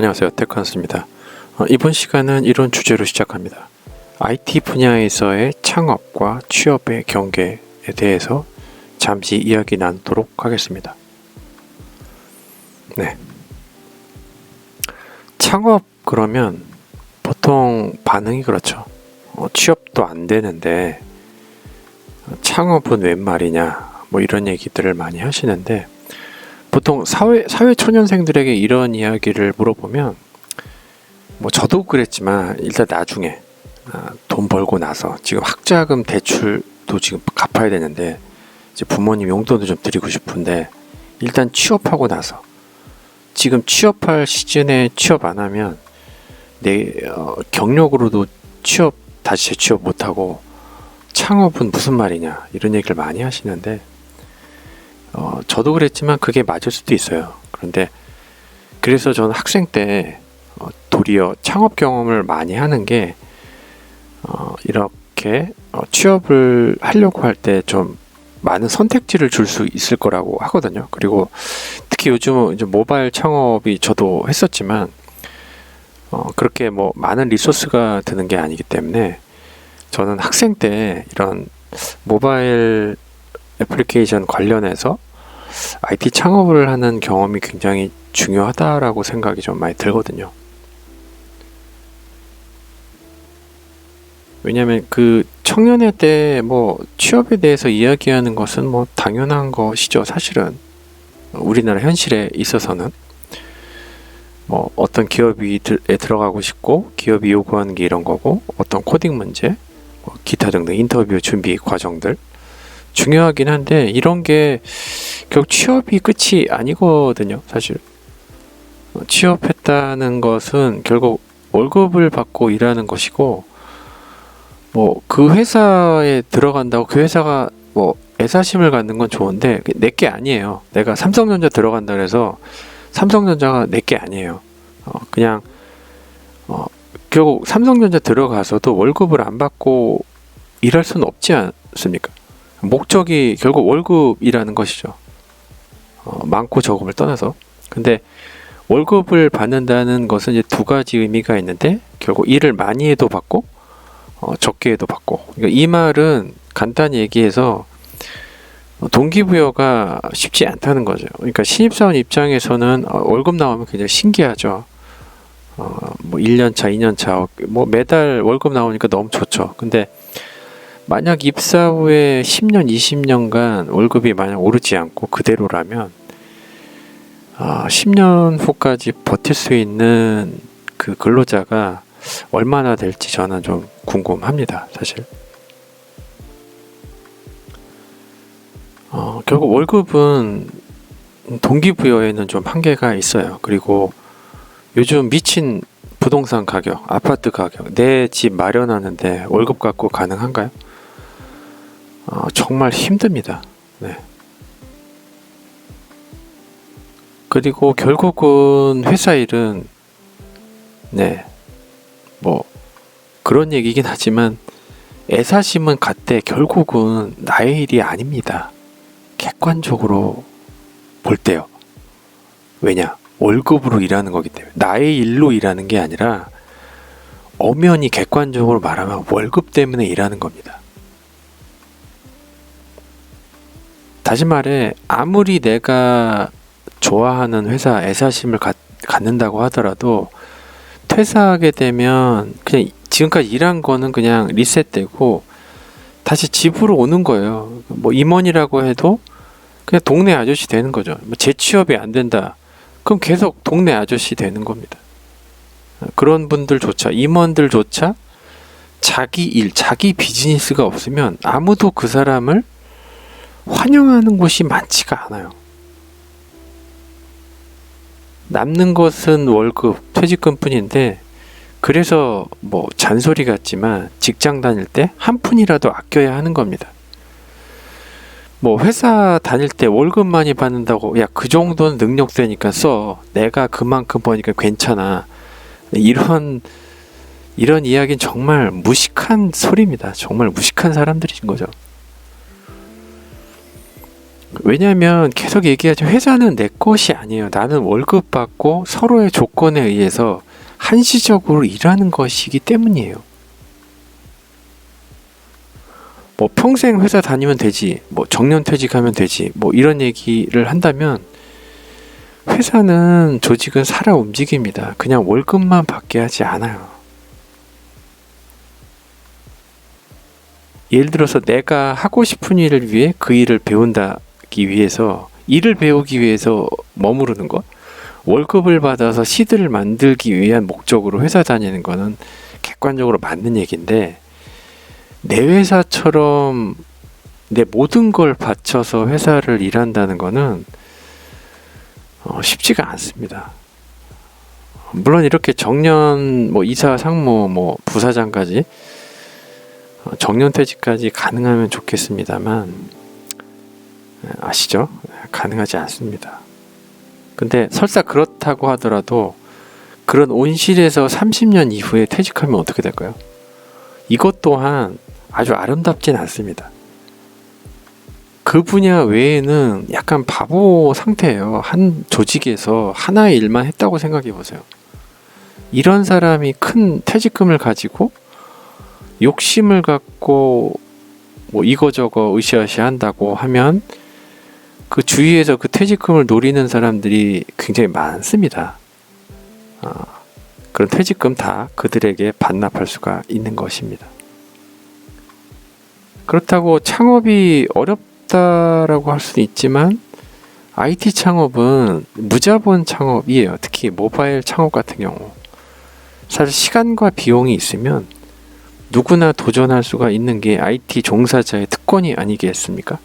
안녕하세요. 테크한스입니다. 이번 시간은 이런 주제로 시작합니다. IT 분야에서의 창업과 취업의 경계에 대해서 잠시 이야기 나누도록 하겠습니다. 네. 창업 그러면 보통 반응이 그렇죠. 취업도 안 되는데 창업은 웬 말이냐 뭐 이런 얘기들을 많이 하시는데, 보통 사회 초년생들에게 이런 이야기를 물어보면, 뭐 저도 그랬지만 일단 나중에 돈 벌고 나서, 지금 학자금 대출도 지금 갚아야 되는데 이제 부모님 용돈도 좀 드리고 싶은데, 일단 취업하고 나서, 지금 취업할 시즌에 취업 안 하면 내 경력으로도 다시 재취업 못하고 창업은 무슨 말이냐 이런 얘기를 많이 하시는데, 저도 그랬지만 그게 맞을 수도 있어요. 그래서 저는 학생 때 도리어 창업 경험을 많이 하는 게 이렇게 취업을 하려고 할 때 좀 많은 선택지를 줄 수 있을 거라고 하거든요. 그리고 특히 요즘은 이제 모바일 창업이 저도 했었지만 그렇게 뭐 많은 리소스가 드는 게 아니기 때문에, 저는 학생 때 이런 모바일 애플리케이션 관련해서 IT 창업을 하는 경험이 굉장히 중요하다라고 생각이 좀 많이 들거든요. 왜냐하면 그 청년회 때 뭐 취업에 대해서 이야기하는 것은 뭐 당연한 것이죠. 사실은 우리나라 현실에 있어서는 뭐 어떤 기업에 들어가고 싶고 기업이 요구하는 게 이런 거고, 어떤 코딩 문제, 뭐 기타 등등 인터뷰 준비 과정들 중요하긴 한데, 이런 게 결국 취업이 끝이 아니거든요. 사실 취업했다는 것은 결국 월급을 받고 일하는 것이고, 뭐 그 회사에 들어간다고 그 회사가 뭐 애사심을 갖는 건 좋은데 내게 아니에요. 내가 삼성전자 들어간다 그래서 삼성전자가 내게 아니에요. 그냥 결국 삼성전자 들어가서도 월급을 안 받고 일할 수는 없지 않습니까? 목적이 결국 월급이라는 것이죠. 많고 적음을 떠나서. 근데 월급을 받는다는 것은 이제 두 가지 의미가 있는데, 결국 일을 많이 해도 받고 적게 해도 받고. 그러니까 이 말은 간단히 얘기해서 동기부여가 쉽지 않다는 거죠. 그러니까 신입사원 입장에서는 월급 나오면 굉장히 신기하죠. 뭐 1년차, 2년차 뭐 매달 월급 나오니까 너무 좋죠. 근데 만약 입사 후에 10년, 20년간 월급이 만약 오르지 않고 그대로라면 10년 후까지 버틸 수 있는 그 근로자가 얼마나 될지 저는 좀 궁금합니다. 사실 결국 월급은 동기부여에는 좀 한계가 있어요. 그리고 요즘 미친 부동산 가격, 아파트 가격, 내 집 마련하는데 월급 갖고 가능한가요? 정말 힘듭니다. 네. 그리고 결국은 회사 일은 뭐 그런 얘기긴 하지만 애사심은 같되 결국은 나의 일이 아닙니다. 객관적으로 볼 때요. 왜냐? 월급으로 일하는 거기 때문에. 나의 일로 일하는 게 아니라 엄연히 객관적으로 말하면 월급 때문에 일하는 겁니다. 다시 말해, 아무리 내가 좋아하는 회사 애사심을 갖는다고 하더라도 퇴사하게 되면 그냥 지금까지 일한 거는 그냥 리셋되고 다시 집으로 오는 거예요. 뭐 임원이라고 해도 그냥 동네 아저씨 되는 거죠. 뭐 재취업이 안 된다, 그럼 계속 동네 아저씨 되는 겁니다. 그런 분들조차, 임원들조차 자기 일, 자기 비즈니스가 없으면 아무도 그 사람을 환영하는 곳이 많지가 않아요. 남는 것은 월급, 퇴직금 뿐인데, 그래서 뭐 잔소리 같지만 직장 다닐 때 한 푼이라도 아껴야 하는 겁니다. 뭐 회사 다닐 때 월급 많이 받는다고 야 그 정도는 능력되니까 써, 내가 그만큼 버니까 괜찮아, 이런 이야기는 정말 무식한 소리입니다. 정말 무식한 사람들인 거죠. 왜냐하면 계속 얘기하죠. 회사는 내 것이 아니에요. 나는 월급 받고 서로의 조건에 의해서 한시적으로 일하는 것이기 때문이에요. 뭐 평생 회사 다니면 되지, 뭐 정년퇴직하면 되지, 뭐 이런 얘기를 한다면 회사는 조직은 살아 움직입니다. 그냥 월급만 받게 하지 않아요. 예를 들어서 내가 하고 싶은 일을 위해 그 일을 배운다기 위해서, 일을 배우기 위해서 머무르는 것, 월급을 받아서 시드를 만들기 위한 목적으로 회사 다니는 거는 객관적으로 맞는 얘기인데, 내 회사처럼 내 모든 걸 바쳐서 회사를 일한다는 거는 쉽지가 않습니다. 물론 이렇게 정년, 뭐 이사, 상무, 뭐 부사장까지 정년퇴직까지 가능하면 좋겠습니다만, 아시죠? 가능하지 않습니다. 근데 설사 그렇다고 하더라도 그런 온실에서 30년 이후에 퇴직하면 어떻게 될까요? 이것 또한 아주 아름답진 않습니다. 그 분야 외에는 약간 바보 상태예요. 한 조직에서 하나의 일만 했다고 생각해 보세요. 이런 사람이 큰 퇴직금을 가지고 욕심을 갖고 뭐 이거저거 으쌰으쌰 한다고 하면 그 주위에서 그 퇴직금을 노리는 사람들이 굉장히 많습니다. 그런 퇴직금 다 그들에게 반납할 수가 있는 것입니다. 그렇다고 창업이 어렵다라고 할 수는 있지만 IT 창업은 무자본 창업이에요. 특히 모바일 창업 같은 경우. 사실 시간과 비용이 있으면 누구나 도전할 수가 있는 게 IT 종사자의 특권이 아니겠습니까?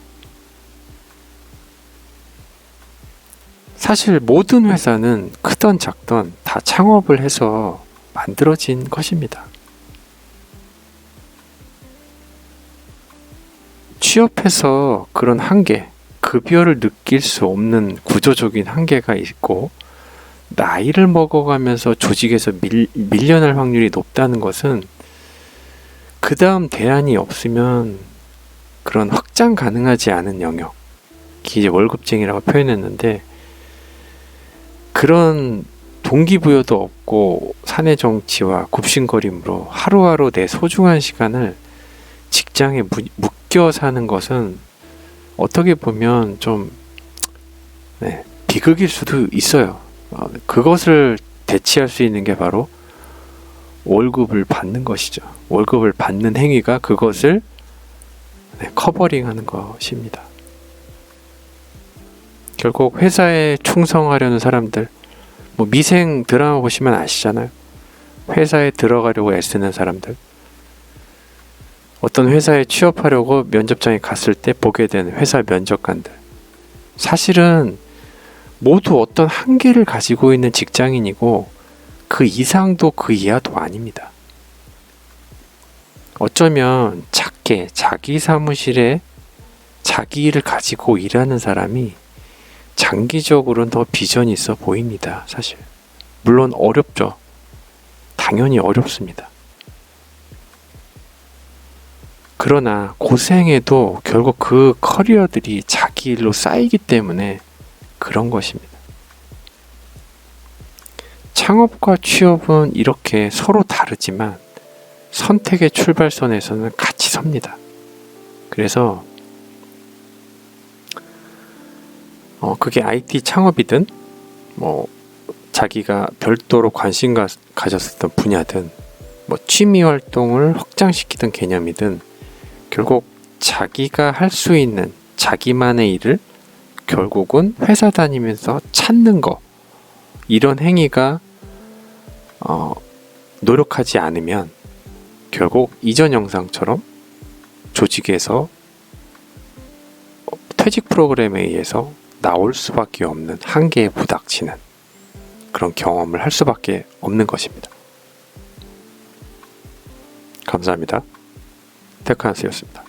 사실 모든 회사는 크던 작던 다 창업을 해서 만들어진 것입니다. 취업해서 그런 한계, 급여를 느낄 수 없는 구조적인 한계가 있고, 나이를 먹어가면서 조직에서 밀려날 확률이 높다는 것은 그 다음 대안이 없으면 그런 확장 가능하지 않은 영역, 이제 월급쟁이라고 표현했는데, 그런 동기부여도 없고 사내 정치와 굽신거림으로 하루하루 내 소중한 시간을 직장에 묶여 사는 것은 어떻게 보면 좀 비극일 수도 있어요. 그것을 대체할 수 있는 게 바로 월급을 받는 것이죠. 월급을 받는 행위가 그것을 커버링하는 것입니다. 결국 회사에 충성하려는 사람들, 뭐 미생 드라마 보시면 아시잖아요. 회사에 들어가려고 애쓰는 사람들, 어떤 회사에 취업하려고 면접장에 갔을 때 보게 되는 회사 면접관들, 사실은 모두 어떤 한계를 가지고 있는 직장인이고 그 이상도 그 이하도 아닙니다. 어쩌면 작게 자기 사무실에 자기 일을 가지고 일하는 사람이 장기적으로는 더 비전이 있어 보입니다. 사실 물론 어렵죠. 당연히 어렵습니다. 그러나 고생해도 결국 그 커리어들이 자기 일로 쌓이기 때문에 그런 것입니다. 창업과 취업은 이렇게 서로 다르지만 선택의 출발선에서는 같이 섭니다. 그래서 그게 IT 창업이든 뭐 자기가 별도로 관심 가졌었던 분야든 뭐 취미 활동을 확장시키던 개념이든 결국 자기가 할 수 있는 자기만의 일을 결국은 회사 다니면서 찾는 거, 이런 행위가 노력하지 않으면 결국 이전 영상처럼 조직에서 퇴직 프로그램에 의해서 나올 수밖에 없는 한계에 부닥치는 그런 경험을 할 수밖에 없는 것입니다. 감사합니다. 테크한스였습니다.